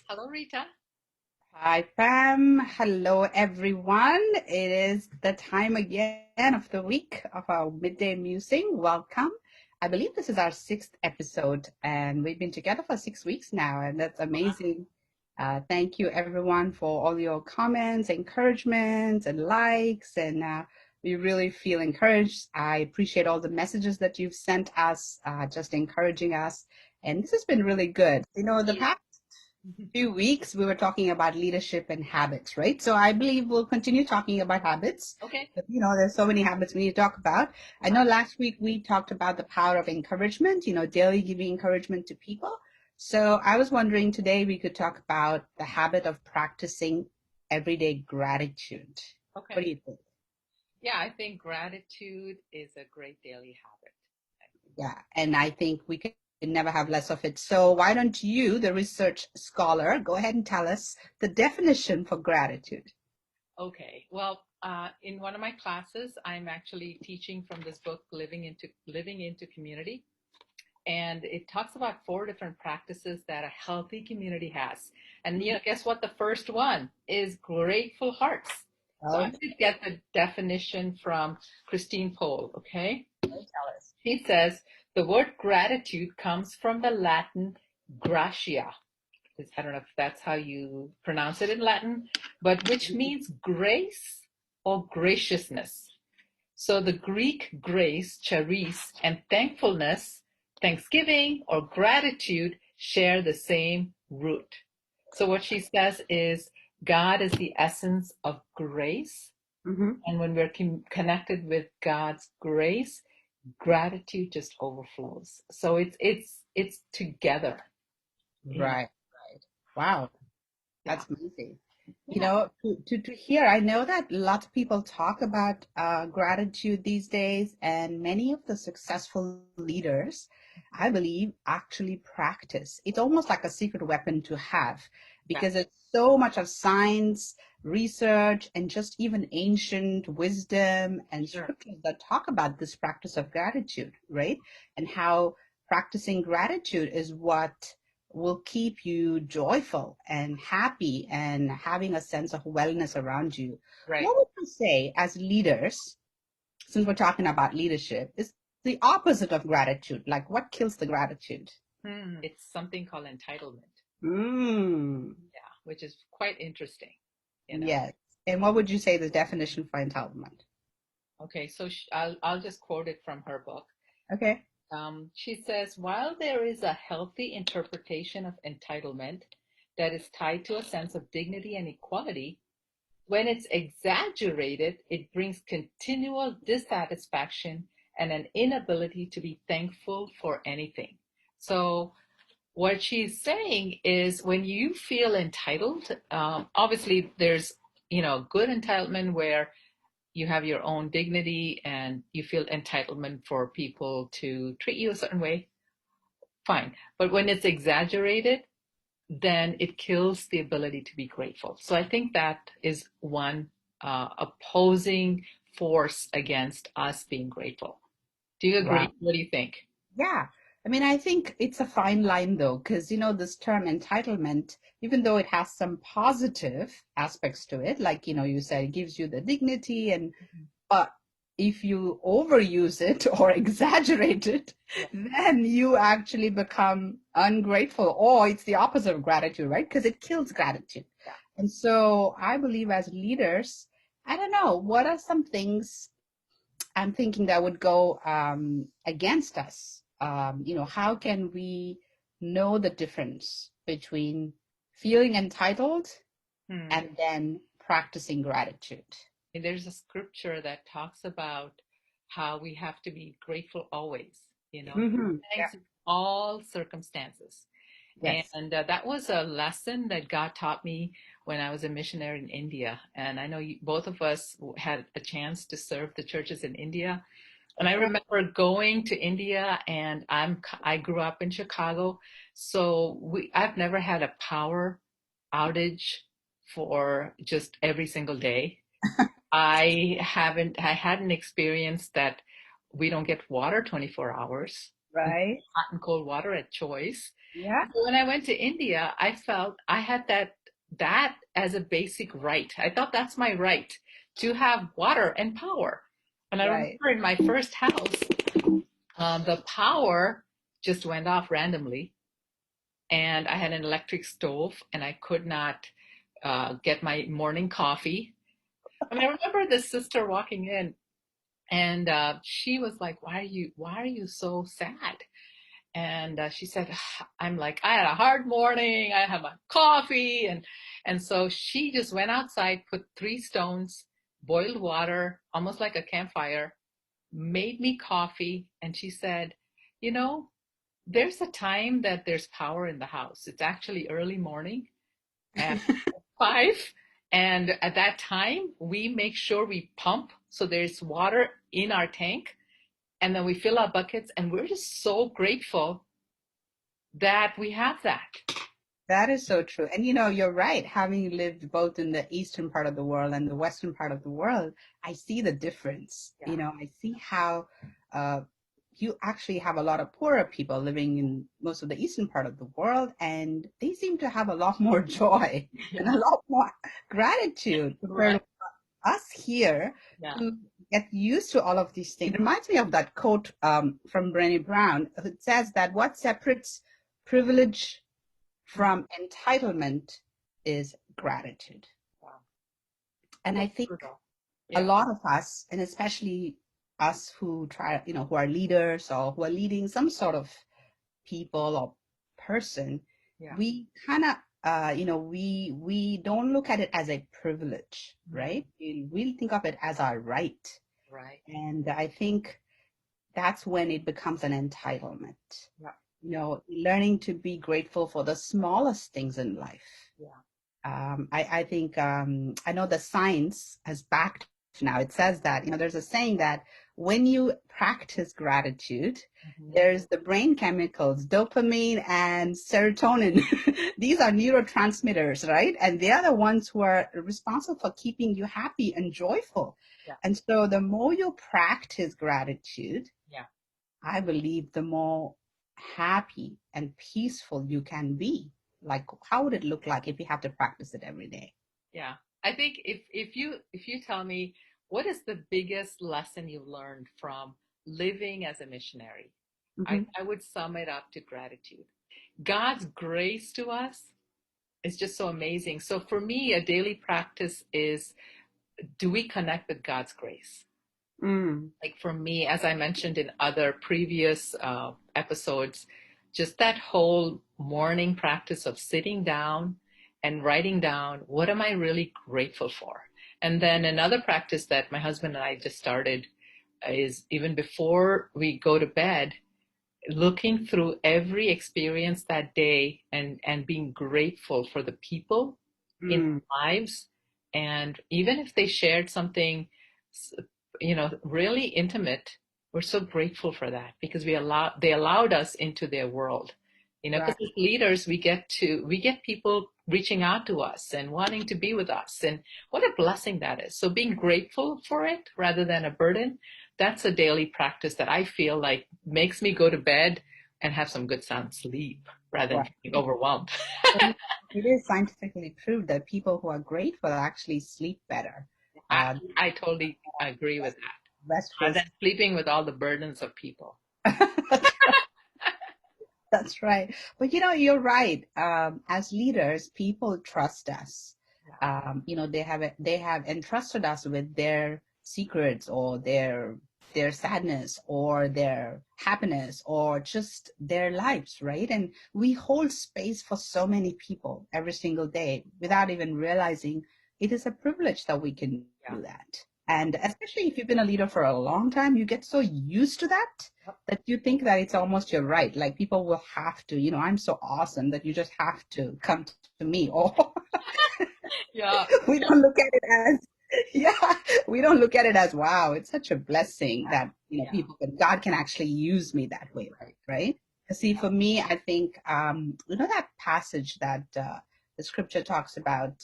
Hello, Rita. Hi, Pam. Hello, everyone. It is the time again of the week of our midday musing. Welcome. I believe this is our sixth episode, and we've been together for 6 weeks now, and that's Wow. amazing. Thank you, everyone, for all your comments, encouragements, and likes. And we really feel encouraged. I appreciate all the messages that you've sent us, just encouraging us. And this has been really good. The Yeah. past few weeks, we were talking about leadership and habits, right? So I believe we'll continue talking about habits. Okay. But, there's so many habits we need to talk about. I know Right. last week we talked about the power of encouragement, daily giving encouragement to people. So I was wondering today we could talk about the habit of practicing everyday gratitude. What Okay. do you think? Yeah, I think gratitude is a great daily habit. Yeah, and I think we can never have less of it. So why don't you, the research scholar, go ahead and tell us the definition for gratitude? Okay. Well, in one of my classes, I'm actually teaching from this book, Living into Community, and it talks about four different practices that a healthy community has. And guess what? The first one is grateful hearts. So I'm Okay, going to get the definition from Christine Pohl. Okay. tell us. He says the word gratitude comes from the Latin gratia. I don't know if that's how you pronounce it in Latin, but which means grace or graciousness. So the Greek grace, charis, and thankfulness, thanksgiving or gratitude share the same root. So what she says is God is the essence of grace. Mm-hmm. And when we're connected with God's grace, gratitude just overflows. So it's together. You Right. Wow, yeah. that's amazing. Yeah. To hear, I know that lots of people talk about gratitude these days, and many of the successful leaders, I believe, actually practice. It's almost like a secret weapon to have Yeah. because it's so much of science, research, and just even ancient wisdom and Sure. scriptures that talk about this practice of gratitude, right? And how practicing gratitude is what will keep you joyful and happy and having a sense of wellness around you. Right. What would you say as leaders, since we're talking about leadership, is the opposite of gratitude? Like what kills the gratitude? It's something called entitlement. Mm, Yeah, which is quite interesting, you know. yes. And what would you say the definition for entitlement? Okay, so I'll just quote it from her book. Okay. She says, while there is a healthy interpretation of entitlement that is tied to a sense of dignity and equality, when it's exaggerated, it brings continual dissatisfaction and an inability to be thankful for anything. So what she's saying is when you feel entitled, obviously there's, good entitlement where you have your own dignity and you feel entitlement for people to treat you a certain way, fine. But when it's exaggerated, then it kills the ability to be grateful. So I think that is one opposing force against us being grateful. Do you Wow. agree? What do you think? Yeah. I mean, I think it's a fine line though, because this term entitlement, even though it has some positive aspects to it, like you said, it gives you the dignity and but if you overuse it or exaggerate it, Yeah. then you actually become ungrateful, or it's the opposite of gratitude, right? Because it kills gratitude. Yeah. And so I believe as leaders, I don't know, what are some things I'm thinking that would go against us? How can we know the difference between feeling entitled Hmm. and then practicing gratitude? There's a scripture that talks about how we have to be grateful always, give Hmm. Yeah. thanks in all circumstances. Yes. And that was a lesson that God taught me when I was a missionary in India. And I know both of us had a chance to serve the churches in India. And I That's right. remember going to India, and I grew up in Chicago, so I've never had a power outage for just every single day. I hadn't experienced that we don't get water 24 hours. Right. hot and cold water at choice. Yeah. So when I went to India, I felt I had that as a basic right. I thought that's my right to have water and power. And I Right. remember in my first house, the power just went off randomly, and I had an electric stove, and I could not get my morning coffee. And I remember this sister walking in, and she was like, why are you so sad?" And she said, "I'm like, I had a hard morning. I had my coffee." And so she just went outside, put 3 stones, boiled water, almost like a campfire, made me coffee. And she said, "You know, there's a time that there's power in the house. It's actually early morning at 5. And at that time, we make sure we pump so there's water in our tank. And then we fill our buckets. And we're just so grateful that we have that." That is so true. And you're right. Having lived both in the eastern part of the world and the western part of the world, I see the difference. Yeah. I see how uh, you actually have a lot of poorer people living in most of the eastern part of the world, and they seem to have a lot more joy and Yeah. a lot more gratitude compared Right. to us here Yeah. who get used to all of these things. It reminds me of that quote from Brené Brown. It says that what separates privilege from entitlement is gratitude. Wow. And So I think true though. a Yeah. lot of us, and especially us who who are leaders or who are leading some sort of people or person, Yeah. we kind of, we don't look at it as a privilege, Mm. right? We think of it as our right. Right. And I think that's when it becomes an entitlement. Yeah. Learning to be grateful for the smallest things in life. Yeah. I think I know the science has backed now. It says that, there's a saying that when you practice gratitude, Hmm. there's the brain chemicals, dopamine and serotonin. These are neurotransmitters, right? And they are the ones who are responsible for keeping you happy and joyful. Yeah. And so the more you practice gratitude, Yeah. I believe the more happy and peaceful you can be. Like, how would it look like if you have to practice it every day? Yeah. I think if you tell me what is the biggest lesson you learned from living as a missionary, Hmm. I would sum it up to gratitude. God's grace to us is just so amazing. So for me, a daily practice is, do we connect with God's grace? Mm, Like for me, as I mentioned in other previous episodes, just that whole morning practice of sitting down and writing down, what am I really grateful for? And then another practice that my husband and I just started is, even before we go to bed, looking through every experience that day and being grateful for the people in mm, our lives. And even if they shared something, really intimate, we're so grateful for that, because they allowed us into their world. Because right. as leaders, we get people reaching out to us and wanting to be with us, and what a blessing that is. So being grateful for it rather than a burden, that's a daily practice that I feel like makes me go to bed and have some good sound sleep rather than Right. feeling overwhelmed. And it is scientifically proved that people who are grateful actually sleep better. I, Uh, I totally agree with that. restful. Rather than sleeping with all the burdens of people. That's right. But you're right. As leaders, people trust us. Yeah. They have entrusted us with their secrets or their sadness or their happiness or just their lives, right? And we hold space for so many people every single day without even realizing it is a privilege that we can Yeah. do that. Yeah. And especially if you've been a leader for a long time, you get so used to that Yep. that you think that it's almost your right. Like people will have to, I'm so awesome that you just have to come to me. Or Yeah. we don't look at it as, yeah, we don't look at it as, wow, it's such a blessing that, Yeah. God can actually use me that way, Right. right? See, for me, I think, that passage that the scripture talks about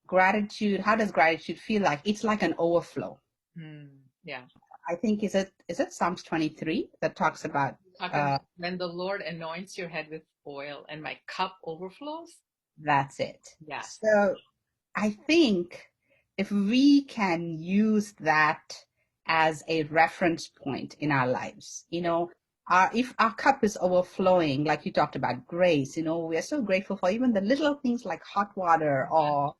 gratitude, how does gratitude feel like? It's like an overflow. Mm, yeah. I think is it Psalms 23 that talks about Talking uh about when the Lord anoints your head with oil and my cup overflows. that's it. Yes. So I think if we can use that as a reference point in our lives, Yeah. if our cup is overflowing, like you talked about grace, we are so grateful for even the little things like hot water Yeah. or,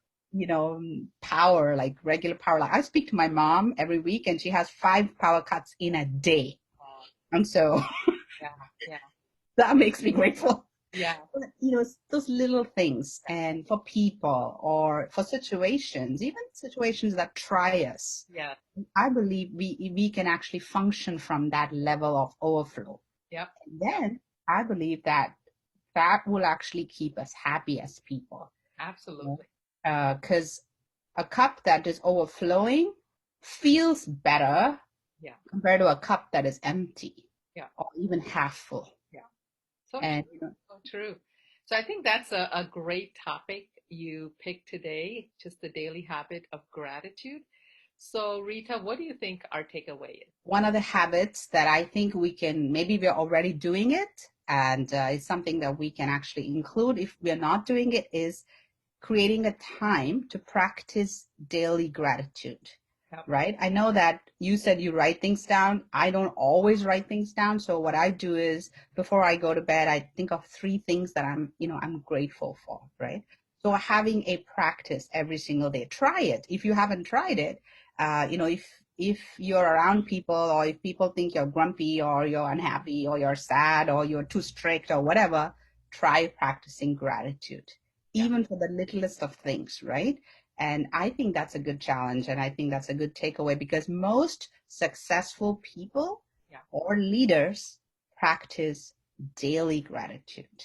power, like regular power. Like I speak to my mom every week and she has 5 power cuts in a day. Oh, And so yeah. Yeah. that makes me grateful. Yeah. But, it's those little things, and for people or for situations, even situations that try us, Yeah. I believe we can actually function from that level of overflow. Yep. And Yep. then I believe that will actually keep us happy as people. Absolutely. Because a cup that is overflowing feels better Yeah. compared to a cup that is empty Yeah. or even half full. Yeah. So true. And So true. So I think that's a great topic you picked today, just the daily habit of gratitude. So, Rita, what do you think our takeaway is? one of the habits that I think maybe we're already doing it, and it's something that we can actually include if we're not doing it, is creating a time to practice daily gratitude, Yep. right? I know that you said you write things down. I don't always write things down. So what I do is before I go to bed, I think of 3 things that I'm grateful for, right? So having a practice every single day, try it. If you haven't tried it, if you're around people or if people think you're grumpy or you're unhappy or you're sad or you're too strict or whatever, try practicing gratitude Yeah. even for the littlest of things, right? And I think that's a good challenge. And I think that's a good takeaway because most successful people Yeah. or leaders practice daily gratitude.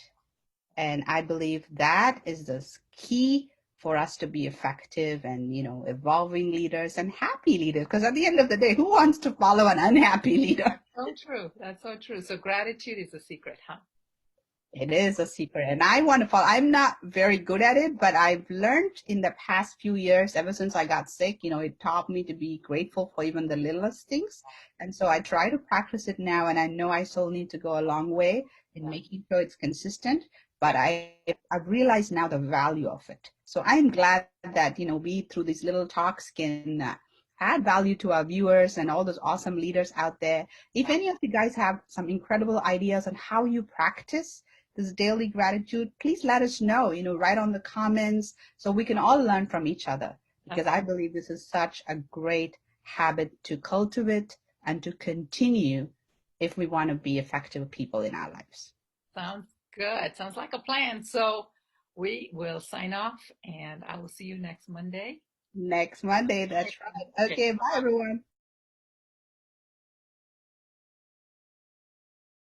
And I believe that is the key for us to be effective and, evolving leaders and happy leaders. Because at the end of the day, who wants to follow an unhappy leader? So true. That's so true. So gratitude is a secret, huh? It is a secret. And I want to follow. I'm not very good at it, but I've learned in the past few years, ever since I got sick, it taught me to be grateful for even the littlest things. And so I try to practice it now. And I know I still need to go a long way in Yeah. making sure it's consistent, but Yeah. I've realized now the value of it. So I'm glad that, we through these little talks can add value to our viewers and all those awesome leaders out there. If Yeah. any of you guys have some incredible ideas on how you practice this daily gratitude, please let us know, write on the comments so we can all learn from each other because That's I believe this is such a great habit to cultivate and to continue if we want to be effective people in our lives. sounds good. Sounds like a plan. So we will sign off and I will see you next Monday. Next Monday, that's right. Okay. Okay, bye everyone.